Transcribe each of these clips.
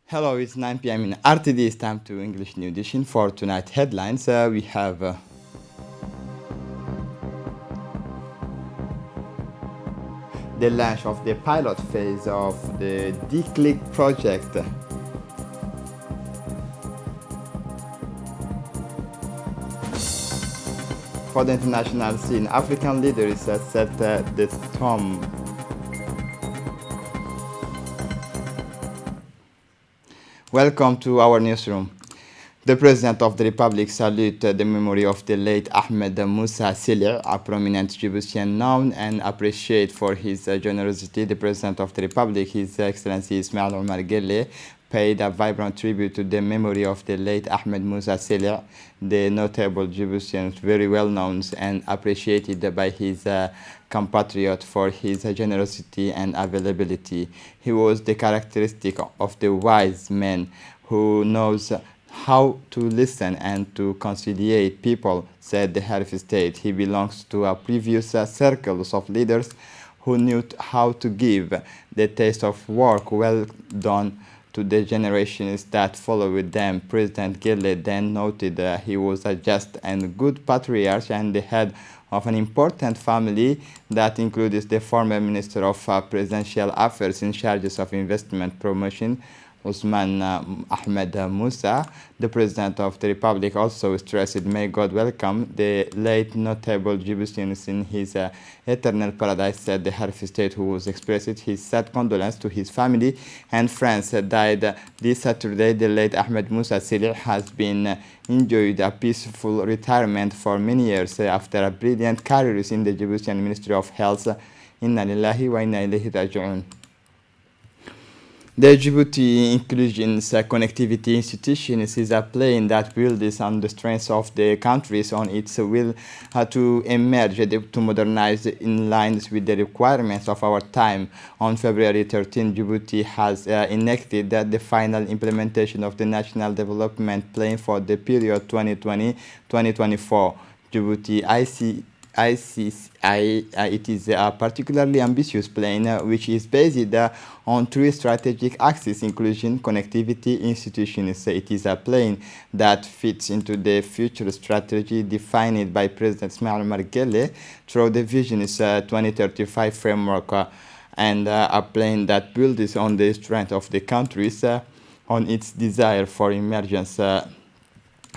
Hello, it's 9 p.m. in RTD. It's time to English New Edition for tonight headlines. We have the launch of the pilot phase of the D-Click project. For the international scene, African leaders set the tone. Welcome to our newsroom. The President of the Republic salutes the memory of the late Ahmed Musa Sili, a prominent Djiboutian known and appreciated for his generosity. The President of the Republic, His Excellency Ismail Omar Guelleh, paid a vibrant tribute to the memory of the late Ahmed Musa Sili, the notable Djiboutian, very well known and appreciated by his compatriot for his generosity and availability. He was the characteristic of the wise man who knows how to listen and to conciliate people, said the head of state. He belongs to a previous circles of leaders who knew how to give the taste of work well done to the generations that followed them. President Guelleh then noted he was a just and good patriarch and the head of an important family that includes the former Minister of Presidential Affairs in charge of investment promotion, Usman Ahmed Musa. The President of the Republic also stressed, may God welcome the late notable Djiboutians in his eternal paradise, said the head of state, who was expressed his sad condolence to his family and friends died this Saturday. The late Ahmed Musa Sili has been enjoyed a peaceful retirement for many years after a brilliant career in the Djiboutian Ministry of Health. Inna lillahi wa inna ilayhi raji'un. The Djibouti Inclusions Connectivity Institution is a plan that builds on the strengths of the countries on its will to emerge, to modernize in lines with the requirements of our time. On February 13, Djibouti has enacted the final implementation of the National Development Plan for the period 2020-2024. Djibouti ICCI, it is a particularly ambitious plan which is based on three strategic axes: inclusion, connectivity, institutions. It is a plan that fits into the future strategy defined by President Ismail Omar Guelleh through the Vision's 2035 framework, and a plan that builds on the strength of the countries, on its desire for emergence,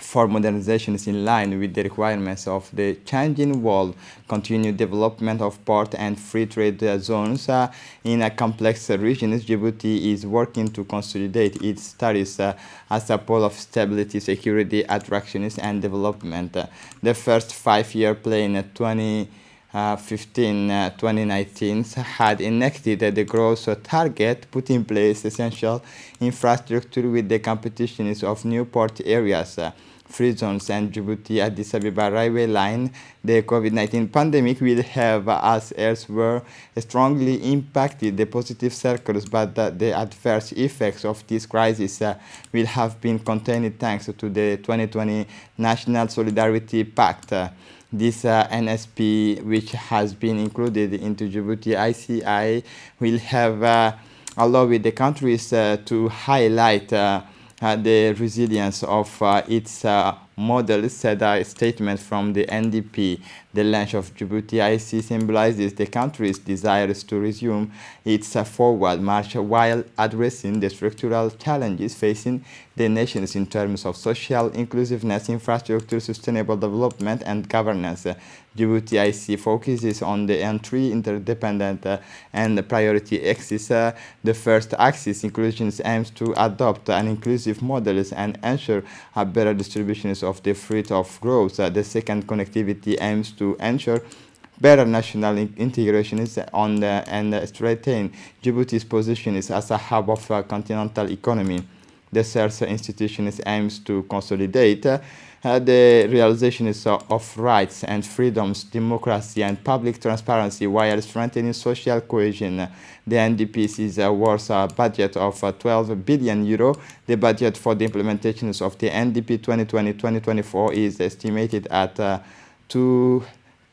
for modernizations in line with the requirements of the changing world, continued development of port and free trade zones in a complex regions. Djibouti is working to consolidate its status as a pole of stability, security, attractions, and development. The first five-year plan, 2015-2019, had enacted the growth target, put in place essential infrastructure with the competitions of new port areas, free zones, and Djibouti Addis Ababa railway line. The COVID-19 pandemic will have, as elsewhere, strongly impacted the positive circles, but the adverse effects of this crisis will have been contained thanks to the 2020 National Solidarity Pact. This NSP, which has been included into Djibouti ICI, will have allowed the countries to highlight the resilience of its model, said a statement from the NDP. The launch of Djibouti IC symbolizes the country's desires to resume its forward march while addressing the structural challenges facing the nations in terms of social inclusiveness, infrastructure, sustainable development, and governance. Djibouti IC focuses on the three interdependent and priority axes. The first axis, inclusions, aims to adopt an inclusive models and ensure a better distribution of the fruit of growth. The second, connectivity, aims to ensure better national integration and strengthen Djibouti's position as a hub of continental economy. The third, institution aims to consolidate the realization of rights and freedoms, democracy, and public transparency while strengthening social cohesion. The NDP sees worth a budget of 12 billion euro. The budget for the implementations of the NDP 2020-2024 is estimated at 2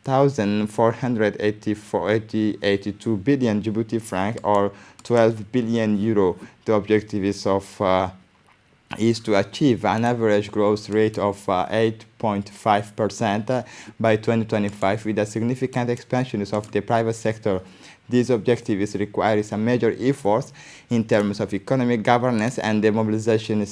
1,482 billion Djibouti franc or 12 billion euro. The objective is to achieve an average growth rate of 8.5% by 2025 with a significant expansion of the private sector. These objectives require some major efforts in terms of economic governance and the mobilization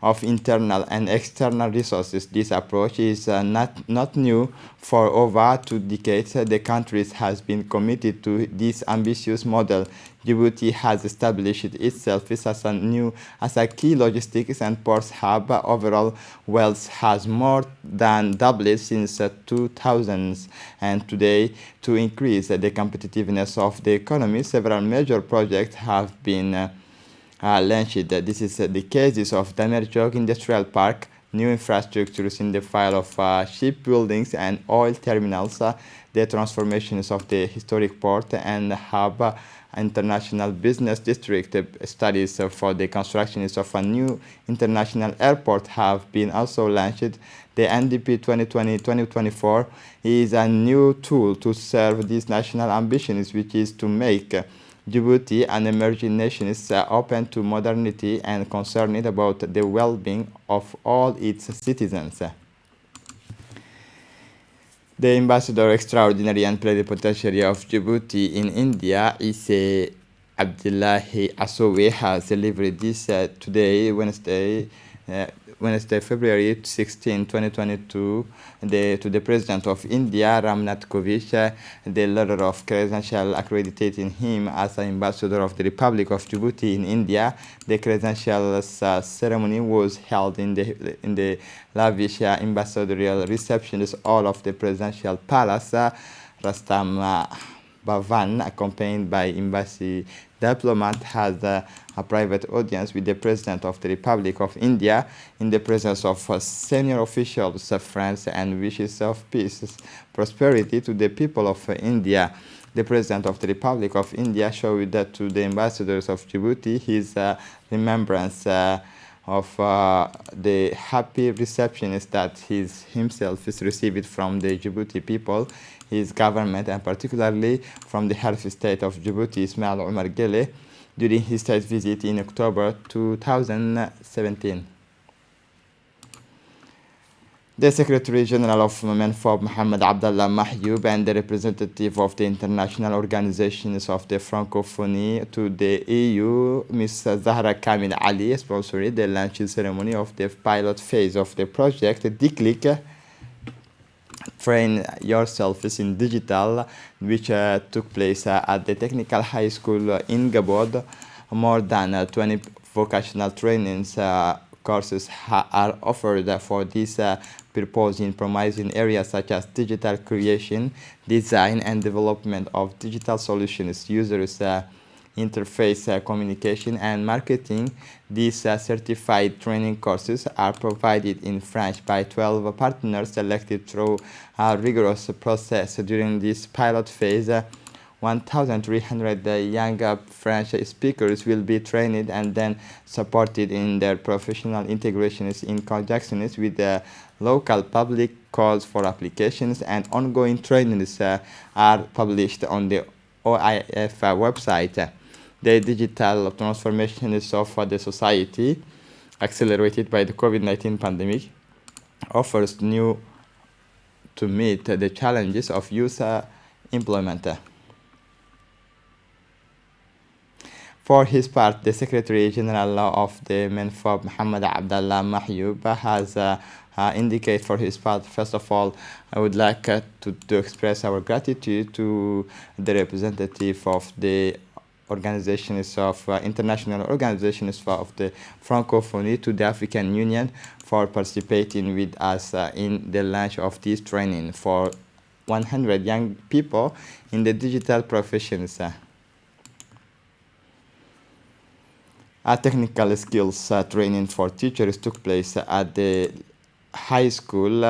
of internal and external resources. This approach is not new. For over 2 decades, the country has been committed to this ambitious model. Djibouti has established itself as a key logistics and ports hub. Overall wealth has more than doubled since 2000, and today, to increase the competitiveness of the economy, several major projects have been launched. This is the cases of Damerjog Industrial Park, new infrastructures in the field of shipbuildings and oil terminals, the transformations of the historic port and hub international business district. Studies for the construction of a new international airport have been also launched. The NDP 2020-2024 is a new tool to serve these national ambitions, which is to make Djibouti, an emerging nation, is open to modernity and concerned about the well-being of all its citizens. The Ambassador Extraordinary and Plenipotentiary of Djibouti in India, Isse Abdullahi Asowe, has delivered this today, Wednesday, February 16, 2022, to the President of India, Ramnath Kovind. The letter of credential accrediting him as an ambassador of the Republic of Djibouti in India. The credential ceremony was held in the lavish ambassadorial receptions hall of the Presidential Palace, Rastam Bhavan, accompanied by embassy diplomat, has a private audience with the President of the Republic of India in the presence of senior officials, friends, and wishes of peace, prosperity to the people of India. The President of the Republic of India showed that to the ambassadors of Djibouti his remembrance of the happy reception that he himself is received from the Djibouti people, his government, and particularly from the head of state of Djibouti, Ismail Omar Guelleh, during his state visit in October 2017. The Secretary General of MENFOB, Mohamed Abdallah Mahyoub, and the representative of the international organizations of the Francophonie to the EU, Ms. Zahra Kamil Ali, sponsored the launch ceremony of the pilot phase of the project DICLIC, Train Yourself in Digital, which took place at the Technical High School in Gabon. More than 20 vocational trainings courses are offered for this purpose in promising areas such as digital creation, design, and development of digital solutions, users interface communication, and marketing. These certified training courses are provided in French by 12 partners selected through a rigorous process. During this pilot phase, 1,300 young French speakers will be trained and then supported in their professional integrations in conjunction with the local public. Calls for applications and ongoing trainings are published on the OIF website. The digital transformations of the society, accelerated by the COVID-19 pandemic, offers new to meet the challenges of youth employment. For his part, the Secretary General of the MENFOB, Mohamed Abdallah Mahyoub, has indicated for his part. First of all, I would like to express our gratitude to the representative of the organizations of international organizations of the Francophonie, to the African Union, for participating with us in the launch of this training for 100 young people in the digital professions. A technical skills training for teachers took place at the high school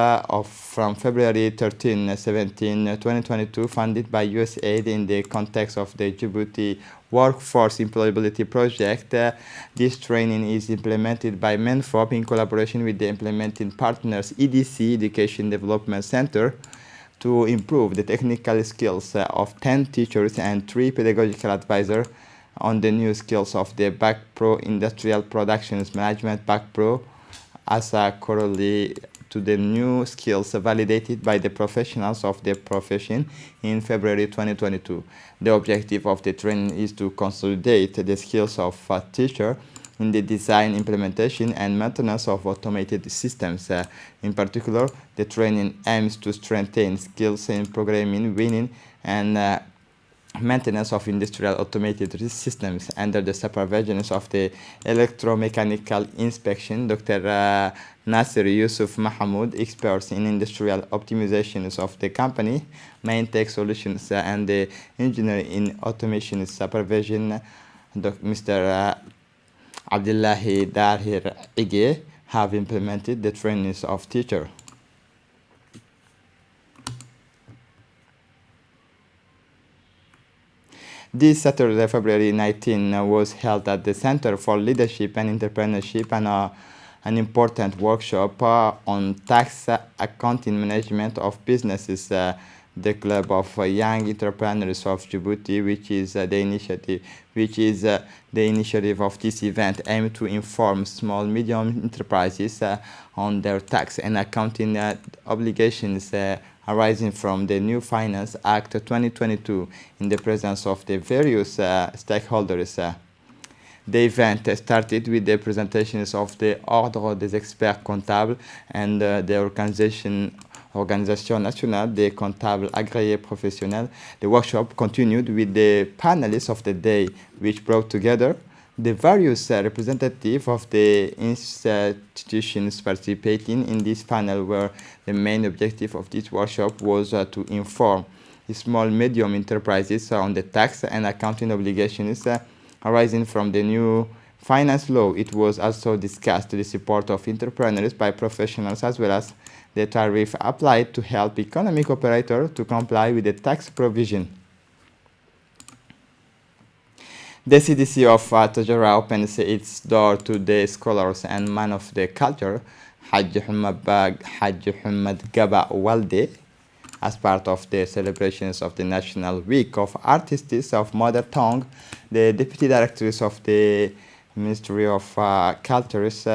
from February 13, 17, 2022, funded by USAID in the context of the Djibouti Workforce Employability Project. This training is implemented by MENFOB in collaboration with the implementing partners EDC, Education Development Center, to improve the technical skills of 10 teachers and 3 pedagogical advisors on the new skills of the BAC Pro Industrial Productions Management BAC Pro as a corollary to the new skills validated by the professionals of the profession in February 2022. The objective of the training is to consolidate the skills of a teacher in the design, implementation, and maintenance of automated systems. In particular, the training aims to strengthen skills in programming, winning, and maintenance of industrial automated systems under the supervision of the electromechanical inspection, Dr. Nasser Yusuf Mahmoud, experts in industrial optimizations of the company, main tech solutions, and the engineer in automation supervision, Mr. Abdullahi Dahir Ige, have implemented the trainings of teacher. This Saturday, February 19, was held at the Center for Leadership and Entrepreneurship and an important workshop on tax accounting management of businesses. The Club of Young Entrepreneurs of Djibouti, which is the initiative of this event, aimed to inform small medium enterprises on their tax and accounting obligations arising from the new Finance Act 2022 in the presence of the various stakeholders. The event started with the presentations of the Ordre des Experts Comptables and the Organisation Nationale des Comptables Agréés Professionnels. The workshop continued with the panelists of the day, which brought together the various representatives of the institutions participating in this panel, where the main objective of this workshop was to inform small medium enterprises on the tax and accounting obligations arising from the new finance law. It was also discussed the support of entrepreneurs by professionals, as well as the tariff applied to help economic operators to comply with the tax provision. The CDC of Tajara opens its door to the scholars and man of the culture, Hajj Hamad Gaba Walde, as part of the celebrations of the National Week of Artists of Mother Tongue. The Deputy Directors of the Ministry of Cultures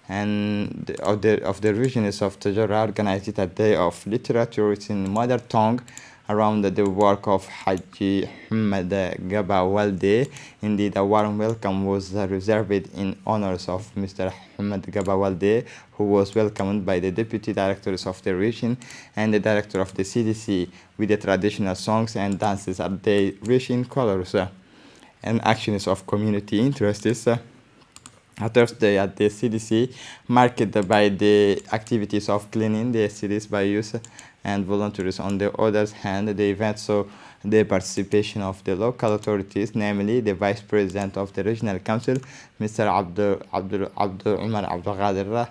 and of the regions of Tajara organized a day of literature in mother tongue around the work of Haji Hamad Gaba Walde. Indeed, a warm welcome was reserved in honors of Mr. Hamad Gaba Walde, who was welcomed by the deputy directors of the region and the director of the CDC with the traditional songs and dances at the region colors and actions of community interests. A Thursday at the CDC, marked by the activities of cleaning the cities by youth and volunteers. On the other hand, the event saw the participation of the local authorities, namely the Vice President of the Regional Council, Mr. Abdul Umar Abdul Ghadir,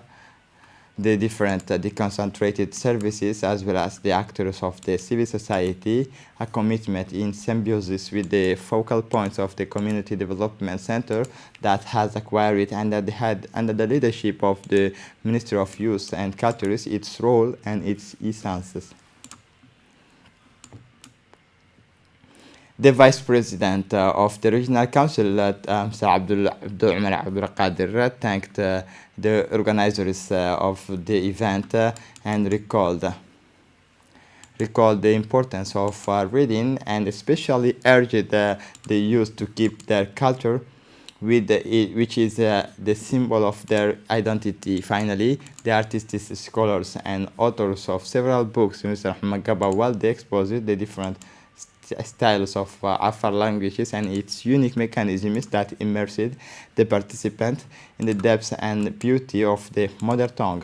the different deconcentrated services, as well as the actors of the civil society, a commitment in symbiosis with the focal points of the Community Development Center that has acquired under the leadership of the Ministry of Youth and Culture its role and its essences. The Vice President of the Regional Council, Mr. Abdul Umar Abdul Qadir, thanked the organizers of the event and recalled the importance of reading, and especially urged the youth to keep their culture, which is the symbol of their identity. Finally, the artists, scholars, and authors of several books, Mr. Hamad Gaba Walde, exposed the different styles of Afar languages and its unique mechanisms that immersed the participant in the depth and beauty of the mother tongue.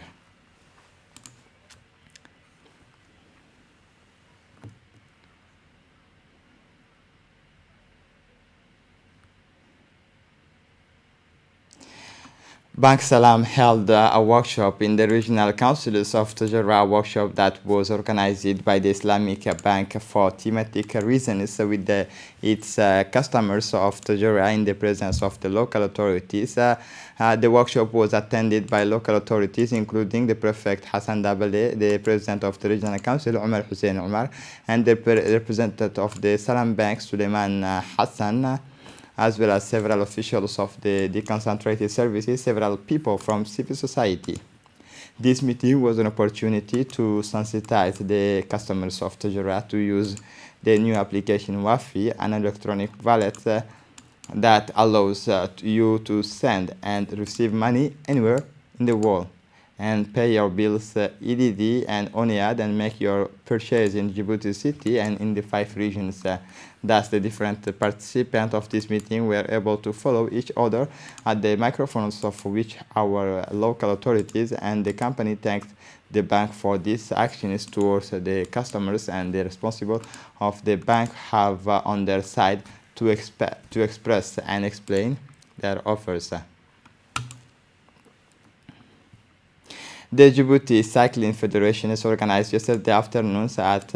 Bank Salam held a workshop in the regional councils of Tajara, workshop that was organized by the Islamic Bank for thematic reasons with its customers of Tajara in the presence of the local authorities. The workshop was attended by local authorities, including the prefect Hassan Dabale, the president of the regional council Omar Hussein Omar, and the representative of the Salam Bank Suleiman Hassan, as well as several officials of the deconcentrated services, several people from civil society. This meeting was an opportunity to sensitize the customers of Tajara to use the new application Wafi, an electronic wallet that allows you to send and receive money anywhere in the world and pay your bills EDD and ONIAD and make your purchase in Djibouti city and in the 5 regions. Thus, the different participants of this meeting were able to follow each other at the microphones of which our local authorities and the company thanked the bank for these actions towards the customers, and the responsible of the bank have on their side to express and explain their offers. The Djibouti Cycling Federation is organized yesterday afternoon at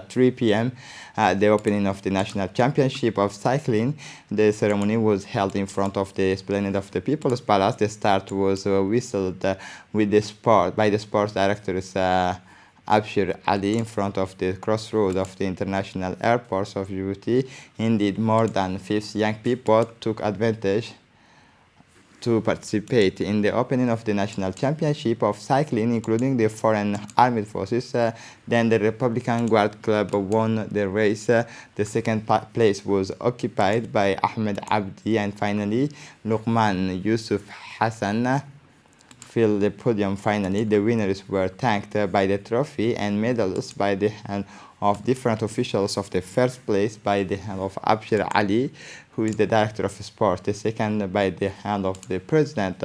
3 p.m. The opening of the National Championship of Cycling. The ceremony was held in front of the Esplanade of the People's Palace. The start was whistled with the sport by the sports directors Abshir Ali in front of the crossroad of the international airports of Djibouti. Indeed, more than 50 young people took advantage to participate in the opening of the National Championship of Cycling, including the Foreign Armed Forces. Then the Republican Guard Club won the race. The second place was occupied by Ahmed Abdi, and finally Luqman Yusuf Hassan filled the podium. Finally, the winners were thanked by the trophy and medals by the hand of different officials. Of the first place by the hand of Abshir Ali, who is the director of sport. The second by the hand of the president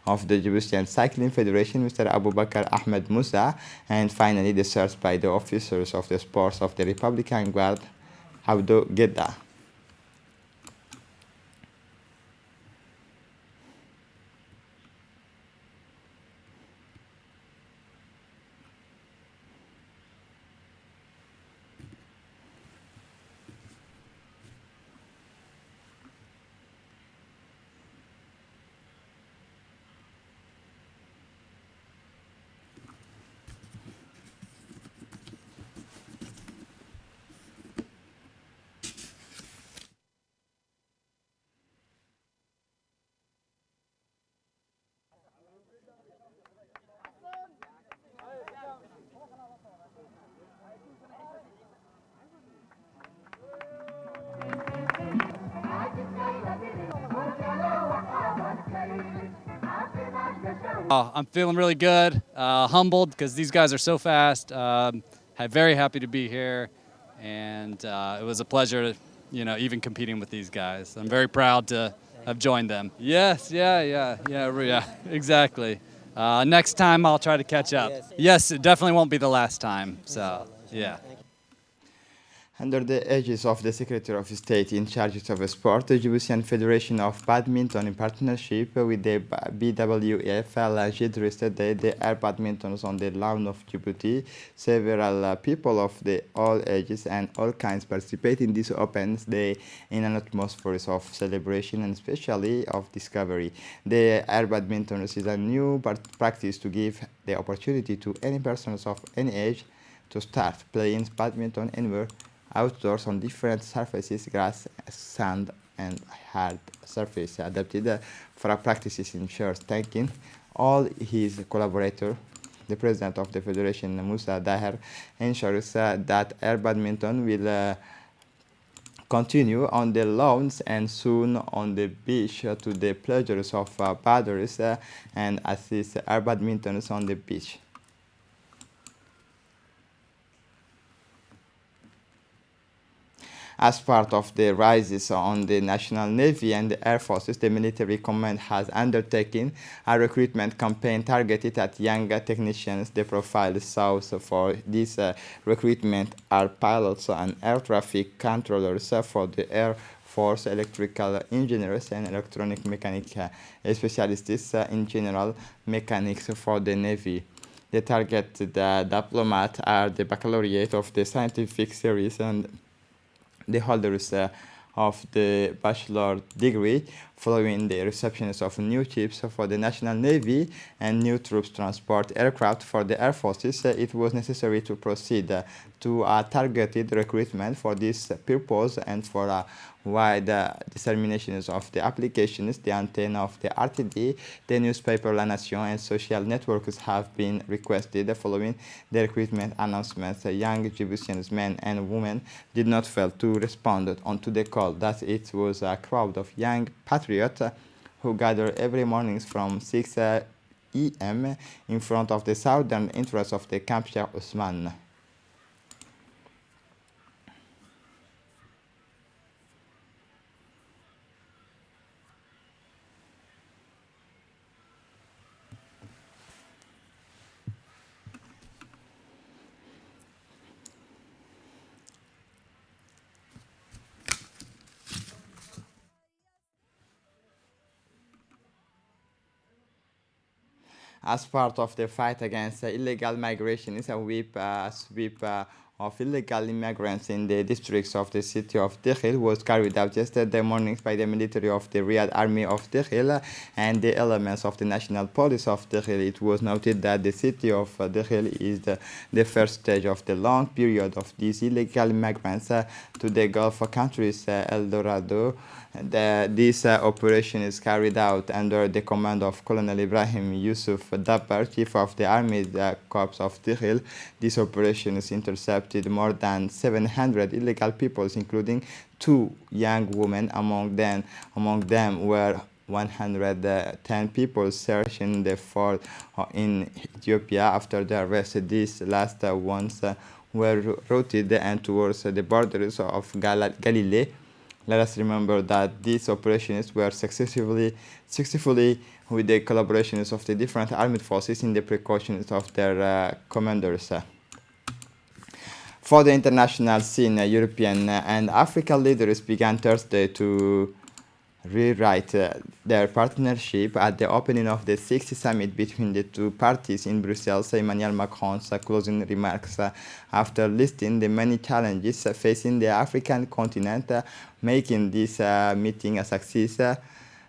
of the Djiboutian Cycling Federation, Mr. Abu Bakr Ahmed Musa, and finally the third by the officers of the sports of the Republican Guard, Abdo Gedda. I'm feeling really good, humbled because these guys are so fast. Very happy to be here, and it was a pleasure, even competing with these guys. I'm very proud to have joined them. Yes, yeah, exactly. Next time I'll try to catch up. Yes, it definitely won't be the last time. So, yeah. Under the aegis of the Secretary of State in charge of sport, the Djiboutian Federation of Badminton, in partnership with the BWF, launched yesterday the air badmintons on the lawn of Djibouti. Several people of all ages and all kinds participate in this open day in an atmosphere of celebration and especially of discovery. The air badmintons is a new practice to give the opportunity to any persons of any age to start playing badminton anywhere outdoors on different surfaces, grass, sand, and hard surface, adapted for practices in short. Thanking all his collaborators, the president of the federation, Musa Daher, ensures that air badminton will continue on the lawns and soon on the beach to the pleasures of paddlers and assist air badmintons on the beach. As part of the rises on the National Navy and the Air Forces, the military command has undertaken a recruitment campaign targeted at young technicians. The profile sought for this recruitment are pilots and air traffic controllers for the Air force, electrical engineers, and electronic mechanic specialists in general mechanics for the Navy. The target the diplomat are the baccalaureate of the scientific series and the holders of the bachelor degree following the receptions of new ships for the National Navy and new troops transport aircraft for the Air Forces. It was necessary to proceed to a targeted recruitment for this purpose and for a wide disseminations of the applications. The antenna of the RTD, the newspaper La Nation, and social networks have been requested following the recruitment announcements. Young Djiboutian men and women did not fail to respond onto the call. Thus, it was a crowd of young patriots who gathered every morning from 6 a.m. in front of the southern entrance of the Camp Sheikh Ousmane. As part of the fight against illegal migration, is a sweep of illegal immigrants in the districts of the city of Dakhil was carried out yesterday morning by the military of the Riyadh Army of Dakhil and the elements of the National Police of Dakhil. It was noted that the city of Dakhil is the first stage of the long period of these illegal immigrants to the Gulf countries, El Dorado. This operation is carried out under the command of Colonel Ibrahim Yusuf Dabbar, Chief of the Army Corps of Dakhil. This operation has intercepted more than 700 illegal peoples, including 2 young women. Among them were 110 people searching the fort in Ethiopia after the arrest. These last ones were routed and towards the borders of Galilee. Let us remember that these operations were successfully with the collaborations of the different armed forces in the precautions of their commanders. For the international scene, European and African leaders began Thursday to rewrite their partnership at the opening of the 6th summit between the two parties in Brussels. Emmanuel Macron's closing remarks after listing the many challenges facing the African continent, making this meeting a success.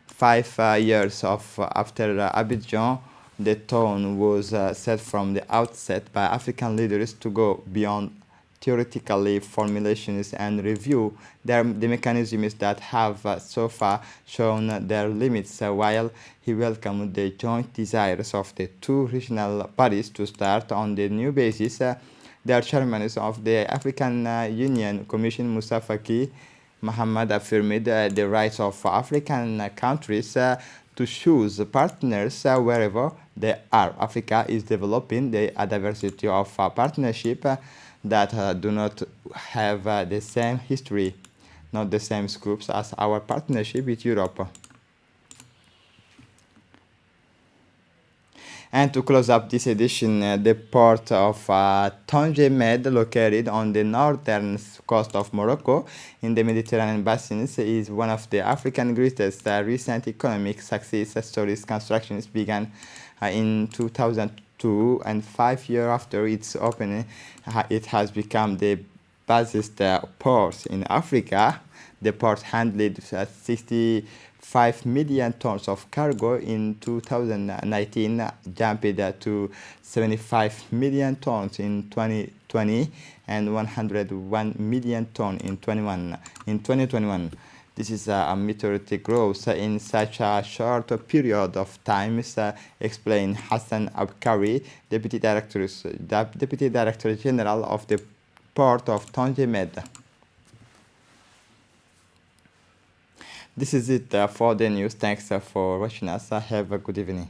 5 years after Abidjan, the tone was set from the outset by African leaders to go beyond theoretically formulations and review the mechanisms that have so far shown their limits, while he welcomed the joint desires of the two regional bodies to start on the new basis. The chairman of the African Union Commission, Moussa Faki Mohammed, affirmed the rights of African countries to choose partners wherever they are. Africa is developing a diversity of partnership that do not have the same history, not the same scopes as our partnership with Europe. And to close up this edition, the port of Tanger Med, located on the northern coast of Morocco in the Mediterranean basin, is one of the African greatest recent economic success stories. Constructions began in 2002, and 5 years after its opening, it has become the busiest port in Africa. The port handled 65 million tons of cargo in 2019, jumped to 75 million tons in 2020, and 101 million tons in 2021. This is a meteoric growth in such a short period of time, explained Hassan Abkari, Deputy Director General of the Port of Tanger Med. This is it for the news. Thanks for watching us. Have a good evening.